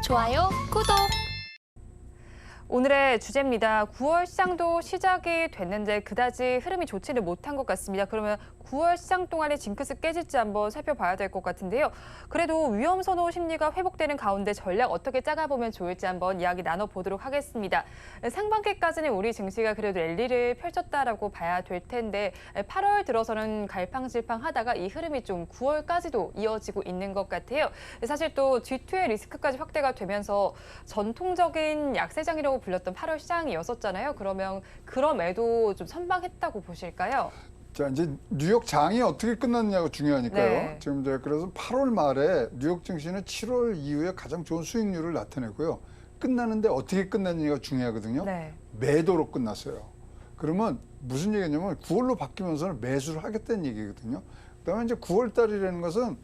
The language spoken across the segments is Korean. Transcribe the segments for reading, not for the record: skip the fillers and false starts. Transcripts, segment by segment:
좋아요, 구독. 오늘의 주제입니다. 9월 시장도 시작이 됐는데 그다지 흐름이 좋지는 못한 것 같습니다. 그러면 9월 시장 동안의 징크스 깨질지 한번 살펴봐야 될 것 같은데요. 그래도 위험 선호 심리가 회복되는 가운데 전략 어떻게 짜가보면 좋을지 한번 이야기 나눠보도록 하겠습니다. 상반기까지는 우리 증시가 그래도 랠리를 펼쳤다라고 봐야 될 텐데 8월 들어서는 갈팡질팡하다가 이 흐름이 좀 9월까지도 이어지고 있는 것 같아요. 사실 또 G2의 리스크까지 확대가 되면서 전통적인 약세장이라고 불렸던 8월 시장이었었잖아요. 그럼에도 좀 선방했다고 보실까요? 자, 이제 뉴욕 장이 어떻게 끝났냐가 중요하니까요. 네. 지금 이제 그래서 8월 말에 뉴욕 증시는 7월 이후에 가장 좋은 수익률을 나타내고요. 끝나는데 어떻게 끝났느냐가 중요하거든요. 네. 매도로 끝났어요. 그러면 무슨 얘기냐면 9월로 바뀌면서는 매수를 하겠다는 얘기거든요. 그다음에 이제 9월 달이라는 것은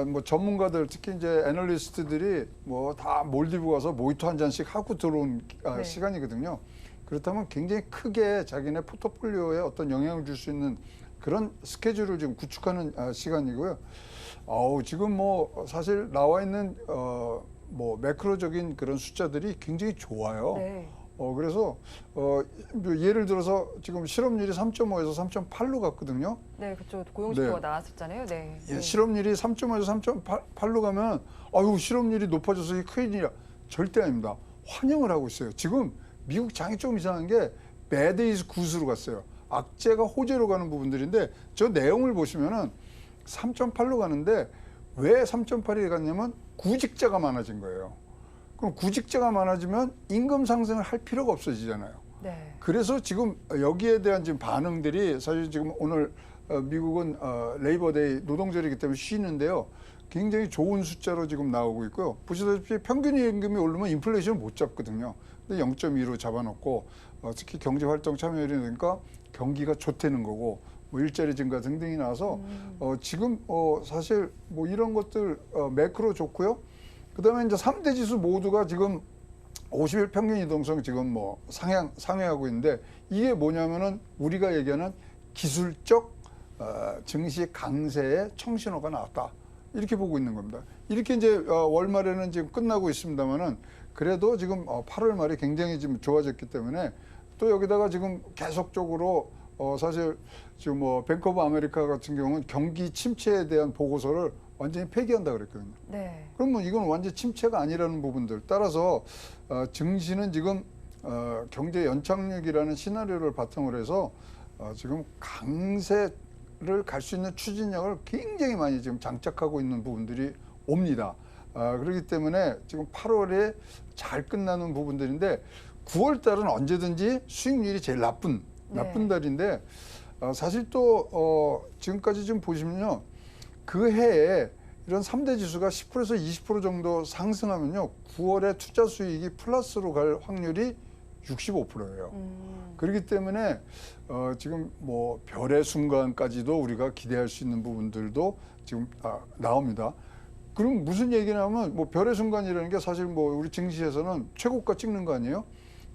뭐 전문가들 특히 이제 애널리스트들이 뭐 다 몰디브 가서 모히또 한 잔씩 하고 들어온 네. 시간이거든요. 그렇다면 굉장히 크게 자기네 포트폴리오에 어떤 영향을 줄 수 있는 그런 스케줄을 지금 구축하는 시간이고요. 지금 뭐 사실 나와 있는 뭐 매크로적인 그런 숫자들이 굉장히 좋아요. 네. 그래서 예를 들어서 지금 실업률이 3.5에서 3.8로 갔거든요. 네, 그렇죠. 고용지표가 네. 나왔었잖아요. 네. 예, 실업률이 3.5에서 3.8로 가면 아유 실업률이 높아져서 이게 큰일이야. 절대 아닙니다. 환영을 하고 있어요. 지금 미국 장이 좀 이상한 게 bad is good으로 갔어요. 악재가 호재로 가는 부분들인데 저 내용을 보시면은 3.8로 가는데 왜 3.8이 갔냐면 구직자가 많아진 거예요. 그럼 구직자가 많아지면 임금 상승을 할 필요가 없어지잖아요. 네. 그래서 지금 여기에 대한 지금 반응들이 사실 지금 오늘 미국은 레이버데이 노동절이기 때문에 쉬는데요. 굉장히 좋은 숫자로 지금 나오고 있고요. 보시다시피 평균 임금이 오르면 인플레이션을 못 잡거든요. 근데 0.2로 잡아놓고 특히 경제활동 참여율이 그러니까 경기가 좋다는 거고 뭐 일자리 증가 등등이 나와서 지금 사실 뭐 이런 것들 매크로 좋고요. 그다음에 이제 3대 지수 모두가 지금 50일 평균 이동성 지금 뭐 상회하고 있는데 이게 뭐냐면은 우리가 얘기하는 기술적 증시 강세의 청신호가 나왔다. 이렇게 보고 있는 겁니다. 이렇게 이제 월말에는 지금 끝나고 있습니다만은 그래도 지금 8월 말이 굉장히 지금 좋아졌기 때문에 또 여기다가 지금 계속적으로 사실 지금 뭐 뱅크 오브 아메리카 같은 경우는 경기 침체에 대한 보고서를 완전히 폐기한다 그랬거든요. 네. 그러면 이건 완전 침체가 아니라는 부분들 따라서 증시는 지금 경제 연착륙이라는 시나리오를 바탕으로 해서 지금 강세를 갈 수 있는 추진력을 굉장히 많이 지금 장착하고 있는 부분들이 옵니다. 그렇기 때문에 지금 8월에 잘 끝나는 부분들인데 9월 달은 언제든지 수익률이 제일 나쁜 달인데 사실 또 지금까지 좀 보시면요. 그 해에 이런 3대 지수가 10%에서 20% 정도 상승하면요. 9월에 투자 수익이 플러스로 갈 확률이 65%예요. 그렇기 때문에 지금 뭐 별의 순간까지도 우리가 기대할 수 있는 부분들도 지금 나옵니다. 그럼 무슨 얘기냐면 뭐 별의 순간이라는 게 사실 뭐 우리 증시에서는 최고가 찍는 거 아니에요?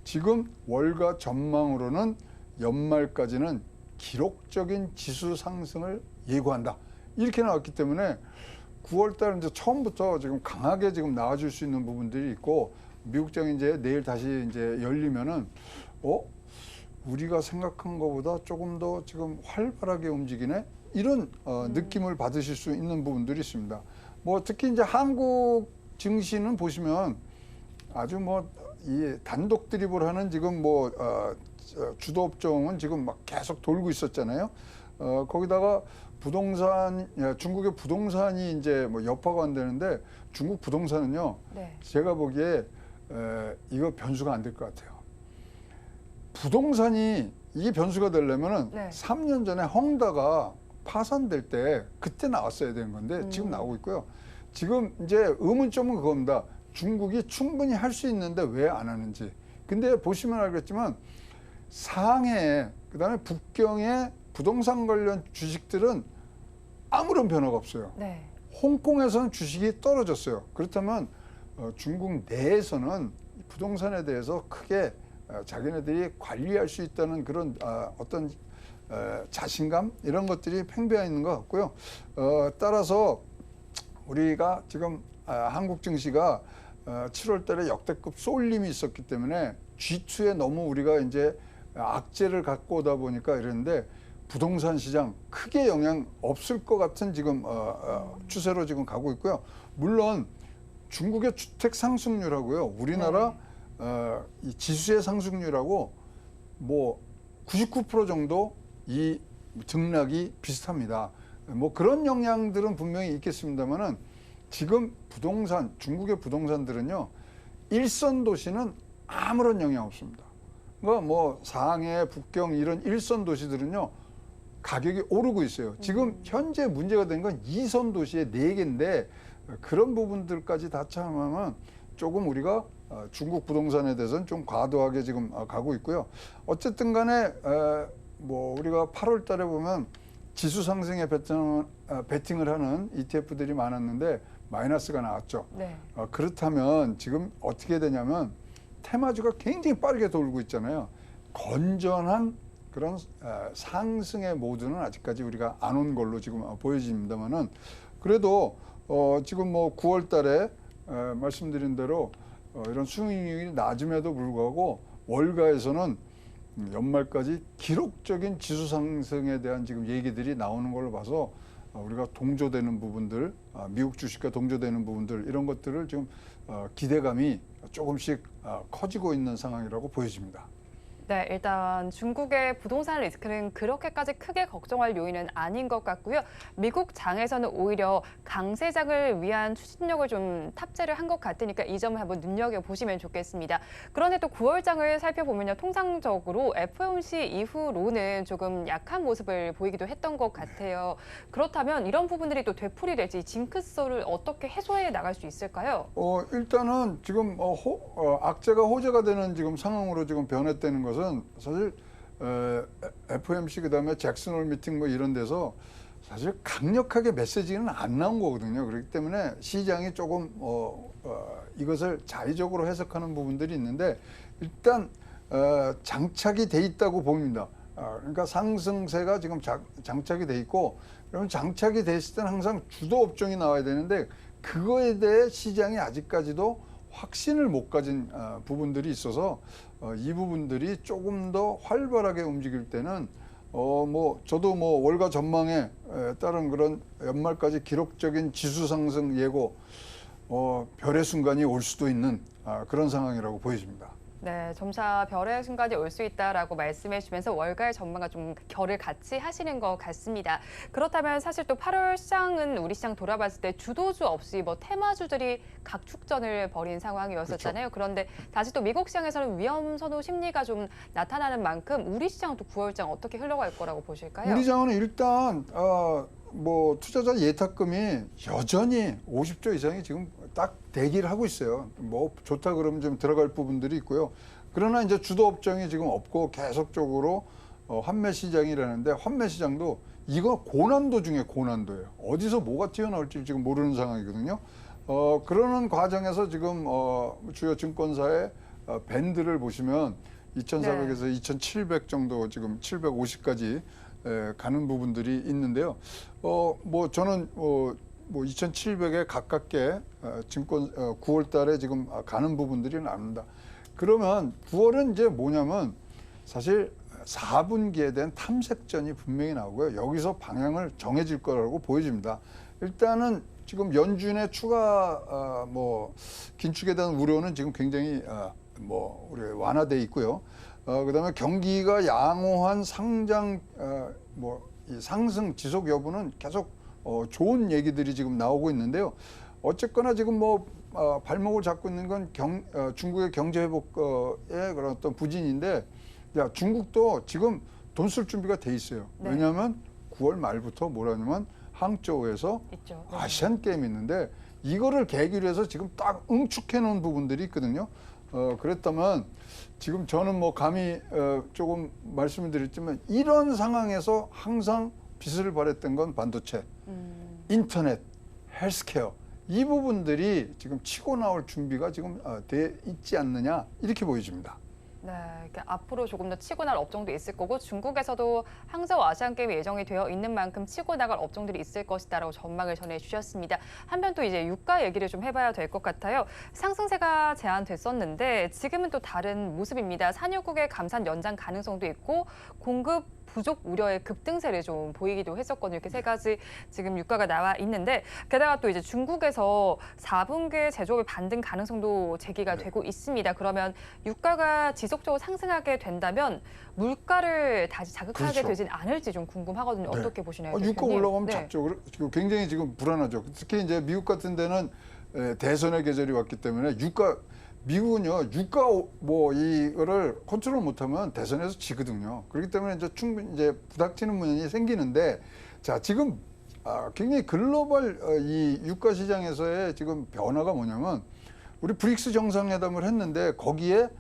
지금 월가 전망으로는 연말까지는 기록적인 지수 상승을 예고한다. 이렇게 나왔기 때문에 9월 달 이제 처음부터 지금 강하게 지금 나와줄 수 있는 부분들이 있고 미국장이 이제 내일 다시 이제 열리면은 우리가 생각한 것보다 조금 더 지금 활발하게 움직이네 이런 느낌을 받으실 수 있는 부분들이 있습니다. 뭐 특히 이제 한국 증시는 보시면 아주 뭐 이 단독 드립을 하는 지금 뭐 주도 업종은 지금 막 계속 돌고 있었잖아요. 거기다가 중국의 부동산이 이제 뭐 여파가 안 되는데 중국 부동산은요. 네. 제가 보기에 이거 변수가 안 될 것 같아요. 부동산이 이게 변수가 되려면은 네. 3년 전에 헝다가 파산될 때 그때 나왔어야 되는 건데 지금 나오고 있고요. 지금 이제 의문점은 그겁니다. 중국이 충분히 할 수 있는데 왜 안 하는지. 근데 보시면 알겠지만 상해 그다음에 북경의 부동산 관련 주식들은 아무런 변화가 없어요. 네. 홍콩에서는 주식이 떨어졌어요. 그렇다면 중국 내에서는 부동산에 대해서 크게 자기네들이 관리할 수 있다는 그런 어떤 자신감 이런 것들이 팽배해 있는 것 같고요. 따라서 우리가 지금 한국 증시가 7월 달에 역대급 쏠림이 있었기 때문에 G2에 너무 우리가 이제 악재를 갖고 오다 보니까 이랬는데 부동산 시장 크게 영향 없을 것 같은 지금 추세로 지금 가고 있고요. 물론 중국의 주택 상승률하고요, 우리나라 이 지수의 상승률하고 뭐 99% 정도 이 등락이 비슷합니다. 뭐 그런 영향들은 분명히 있겠습니다만은 지금 부동산, 중국의 부동산들은요, 일선 도시는 아무런 영향 없습니다. 그러니까 뭐 상해, 북경 이런 일선 도시들은요, 가격이 오르고 있어요. 지금 현재 문제가 된 건 2선 도시의 4개인데 그런 부분들까지 다 참으면 조금 우리가 중국 부동산에 대해서는 좀 과도하게 지금 가고 있고요. 어쨌든 간에 뭐 우리가 8월 달에 보면 지수 상승에 베팅을 하는 ETF들이 많았는데 마이너스가 나왔죠. 네. 그렇다면 지금 어떻게 되냐면 테마주가 굉장히 빠르게 돌고 있잖아요. 건전한 그런 상승의 모드는 아직까지 우리가 안 온 걸로 지금 보여집니다만은 그래도 지금 뭐 9월 달에 말씀드린 대로 이런 수익률이 낮음에도 불구하고 월가에서는 연말까지 기록적인 지수 상승에 대한 지금 얘기들이 나오는 걸로 봐서 우리가 동조되는 부분들, 미국 주식과 동조되는 부분들 이런 것들을 지금 기대감이 조금씩 커지고 있는 상황이라고 보여집니다. 네, 일단 중국의 부동산 리스크는 그렇게까지 크게 걱정할 요인은 아닌 것 같고요. 미국 장에서는 오히려 강세장을 위한 추진력을 좀 탑재를 한 것 같으니까 이 점을 한번 눈여겨보시면 좋겠습니다. 그런데 또 9월장을 살펴보면요. 통상적으로 FOMC 이후로는 조금 약한 모습을 보이기도 했던 것 같아요. 그렇다면 이런 부분들이 또 되풀이될지 징크스를 어떻게 해소해 나갈 수 있을까요? 일단은 지금 악재가 호재가 되는 지금 상황으로 지금 변했다는 것은 사실 FOMC 그다음에 잭슨홀 미팅 뭐 이런 데서 사실 강력하게 메시지는 안 나온 거거든요. 그렇기 때문에 시장이 조금 이것을 자의적으로 해석하는 부분들이 있는데 일단 장착이 돼 있다고 봅니다. 그러니까 상승세가 지금 장착이 돼 있고 그러면 장착이 돼 있을 때는 항상 주도 업종이 나와야 되는데 그거에 대해 시장이 아직까지도 확신을 못 가진 부분들이 있어서 이 부분들이 조금 더 활발하게 움직일 때는 뭐 저도 뭐 월가 전망에 따른 그런 연말까지 기록적인 지수 상승 예고 별의 순간이 올 수도 있는 그런 상황이라고 보여집니다. 네, 점차 별의 순간이 올 수 있다라고 말씀해 주면서 월가의 전망과 좀 결을 같이 하시는 것 같습니다. 그렇다면 사실 또 8월 시장은 우리 시장 돌아봤을 때 주도주 없이 뭐 테마주들이 각축전을 벌인 상황이었었잖아요. 그렇죠. 그런데 다시 또 미국 시장에서는 위험 선호 심리가 좀 나타나는 만큼 우리 시장도 9월장 어떻게 흘러갈 거라고 보실까요? 우리 장은 일단 뭐 투자자 예탁금이 여전히 50조 이상이 지금 딱 대기를 하고 있어요. 뭐 좋다 그러면 좀 들어갈 부분들이 있고요. 그러나 이제 주도 업종이 지금 없고 계속적으로 환매 시장이라는데 환매 시장도 이거 고난도 중에 고난도예요. 어디서 뭐가 튀어나올지 지금 모르는 상황이거든요. 그러는 과정에서 지금 주요 증권사의 밴드를 보시면 2,400에서 2,700 정도 지금 750까지 가는 부분들이 있는데요. 뭐 저는 뭐 2,700에 가깝게 증권 9월 달에 지금 가는 부분들이 나옵니다. 그러면 9월은 이제 뭐냐면 사실 4분기에 대한 탐색전이 분명히 나오고요. 여기서 방향을 정해질 거라고 보여집니다. 일단은 지금 연준의 추가 뭐 긴축에 대한 우려는 지금 굉장히 뭐 우리 완화돼 있고요. 그다음에 경기가 양호한 상장 뭐 이 상승 지속 여부는 계속 좋은 얘기들이 지금 나오고 있는데요. 어쨌거나 지금 뭐 발목을 잡고 있는 건 중국의 경제 회복의 그런 어떤 부진인데, 야 중국도 지금 돈 쓸 준비가 돼 있어요. 네. 왜냐하면 9월 말부터 뭐라냐면 항저우에서 있죠. 네. 아시안 게임이 있는데 이거를 계기로 해서 지금 딱 응축해 놓은 부분들이 있거든요. 그랬다면 지금 저는 뭐 감히 조금 말씀을 드렸지만 이런 상황에서 항상 빛을 발했던 건 반도체, 인터넷, 헬스케어 이 부분들이 지금 치고 나올 준비가 지금 돼 있지 않느냐 이렇게 보여집니다. 네, 이렇게 앞으로 조금 더 치고 나갈 업종도 있을 거고 중국에서도 항저우 아시안게임이 예정이 되어 있는 만큼 치고 나갈 업종들이 있을 것이다라고 전망을 전해주셨습니다. 한편 또 이제 유가 얘기를 좀 해봐야 될 것 같아요. 상승세가 제한됐었는데 지금은 또 다른 모습입니다. 산유국의 감산 연장 가능성도 있고 공급 부족 우려의 급등세를 좀 보이기도 했었거든요. 이렇게 세 가지 지금 유가가 나와 있는데 게다가 또 이제 중국에서 4분기 제조업의 반등 가능성도 제기가 되고 있습니다. 그러면 유가가 지속적으로 상승하게 된다면 물가를 다시 자극하게 그렇죠. 되진 않을지 좀 궁금하거든요. 네. 어떻게 보시나요? 유가 대표님? 올라가면 네. 잡죠. 지금 굉장히 지금 불안하죠. 특히 이제 미국 같은 데는 대선의 계절이 왔기 때문에 미국은요 유가 뭐 이거를 컨트롤 못하면 대선에서 지거든요. 그렇기 때문에 이제 충분히 이제 부닥치는 문제이 생기는데 자 지금 굉장히 글로벌 이 유가 시장에서의 지금 변화가 뭐냐면 우리 브릭스 정상회담을 했는데 거기에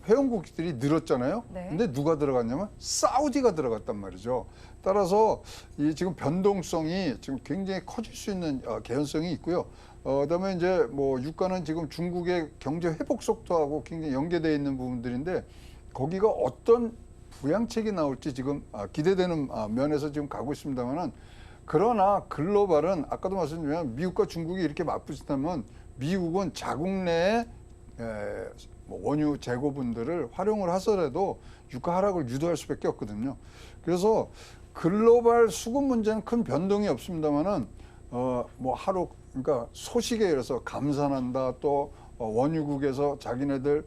회원국들이 늘었잖아요. 네. 근데 누가 들어갔냐면 사우디가 들어갔단 말이죠. 따라서 이 지금 변동성이 지금 굉장히 커질 수 있는 개연성이 있고요. 그다음에 이제 뭐 유가는 지금 중국의 경제 회복 속도하고 굉장히 연계되어 있는 부분들인데 거기가 어떤 부양책이 나올지 지금 기대되는 면에서 지금 가고 있습니다만은 그러나 글로벌은 아까도 말씀드렸지만 미국과 중국이 이렇게 맞붙다면 미국은 자국 내에 뭐 원유 재고분들을 활용을 하더라도 유가 하락을 유도할 수밖에 없거든요. 그래서 글로벌 수급 문제는 큰 변동이 없습니다만은 뭐 하루 그러니까 소식에 의해서 감산한다 또 원유국에서 자기네들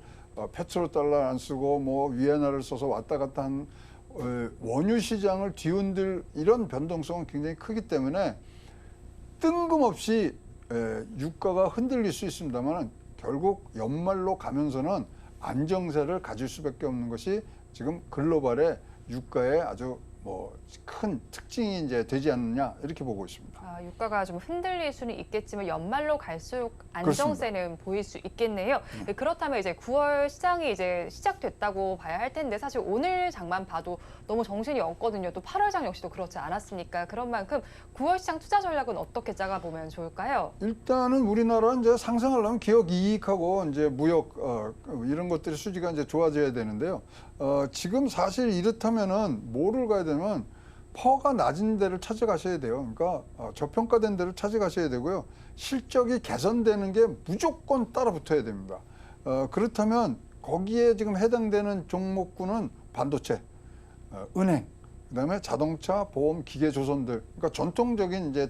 페트로달러 안 쓰고 뭐 위안화를 써서 왔다 갔다 한 원유 시장을 뒤흔들 이런 변동성은 굉장히 크기 때문에 뜬금없이 유가가 흔들릴 수 있습니다만 결국 연말로 가면서는 안정세를 가질 수밖에 없는 것이 지금 글로벌의 유가의 아주 뭐 큰 특징이 이제 되지 않느냐 이렇게 보고 있습니다. 유가가 좀 흔들릴 수는 있겠지만 연말로 갈수록 안정세는 보일 수 있겠네요. 그렇다면 이제 9월 시장이 이제 시작됐다고 봐야 할 텐데 사실 오늘 장만 봐도 너무 정신이 없거든요. 또 8월 장 역시도 그렇지 않았습니까? 그런 만큼 9월 시장 투자 전략은 어떻게 짜가보면 좋을까요? 일단은 우리나라는 이제 상승하려면 기업 이익하고 이제 무역 이런 것들이 수지가 이제 좋아져야 되는데요. 지금 사실 이렇다면은 뭐를 가야 되면 퍼가 낮은 데를 찾아가셔야 돼요. 그러니까 저평가된 데를 찾아가셔야 되고요. 실적이 개선되는 게 무조건 따라 붙어야 됩니다. 그렇다면 거기에 지금 해당되는 종목군은 반도체, 은행, 그다음에 자동차, 보험, 기계 조선들, 그러니까 전통적인 이제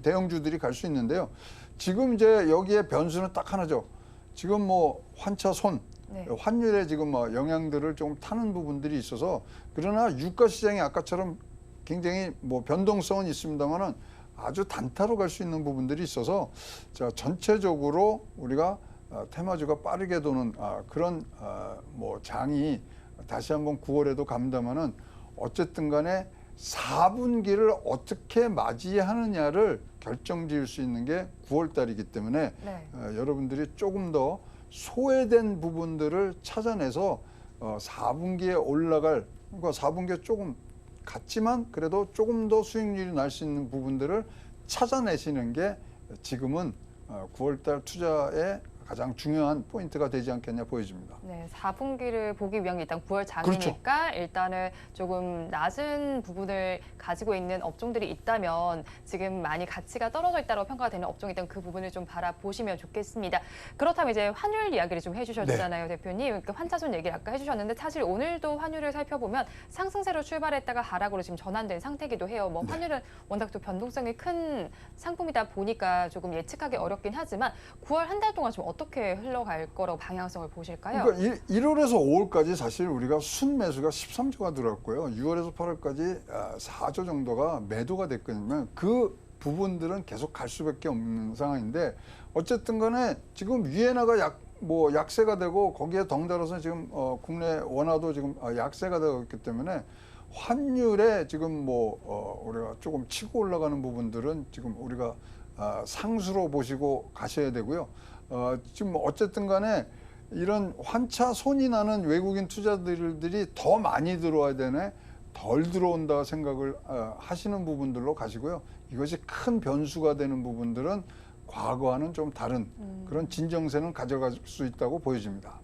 대형주들이 갈 수 있는데요. 지금 이제 여기에 변수는 딱 하나죠. 지금 뭐 환차 손, 네. 환율에 지금 뭐 영향들을 좀 타는 부분들이 있어서 그러나 유가 시장이 아까처럼 굉장히 뭐 변동성은 있습니다만은 아주 단타로 갈 수 있는 부분들이 있어서 자 전체적으로 우리가 테마주가 빠르게 도는 그런 뭐 장이 다시 한번 9월에도 갑니다만은 어쨌든 간에 4분기를 어떻게 맞이하느냐를 결정지을 수 있는 게 9월 달이기 때문에 네. 여러분들이 조금 더 소외된 부분들을 찾아내서 4분기에 올라갈 그러니까 4분기에 조금 같지만 그래도 조금 더 수익률이 날 수 있는 부분들을 찾아내시는 게 지금은 9월달 투자의 가장 중요한 포인트가 되지 않겠냐 보여집니다. 네, 4분기를 보기 위한 게 일단 9월 장이니까 일단은 조금 낮은 부분을 가지고 있는 업종들이 있다면 지금 많이 가치가 떨어져 있다고 평가가 되는 업종이든 그 부분을 좀 바라보시면 좋겠습니다. 그렇다면 이제 환율 이야기를 좀 해주셨잖아요, 대표님. 그 환차손 얘기를 아까 해주셨는데 사실 오늘도 환율을 살펴보면 상승세로 출발했다가 하락으로 지금 전환된 상태이기도 해요. 뭐 환율은 워낙 또 변동성이 큰 상품이다 보니까 조금 예측하기 어렵긴 하지만 9월 한 달 동안 좀 어떻게 흘러갈 거라고 방향성을 보실까요? 그러니까 1월에서 5월까지 사실 우리가 순매수가 13조가 들어왔고요. 6월에서 8월까지 4조 정도가 매도가 됐거든요. 그 부분들은 계속 갈 수밖에 없는 상황인데 어쨌든 간에 지금 위엔화가 약세가 되고 거기에 덩달아서 지금 국내 원화도 지금 약세가 되고 있기 때문에 환율에 지금 우리가 조금 치고 올라가는 부분들은 지금 우리가 상수로 보시고 가셔야 되고요. 지금 어쨌든 간에 이런 환차 손이 나는 외국인 투자들이 더 많이 들어와야 되네, 덜 들어온다 생각을 하시는 부분들로 가시고요. 이것이 큰 변수가 되는 부분들은 과거와는 좀 다른 그런 진정세는 가져갈 수 있다고 보여집니다.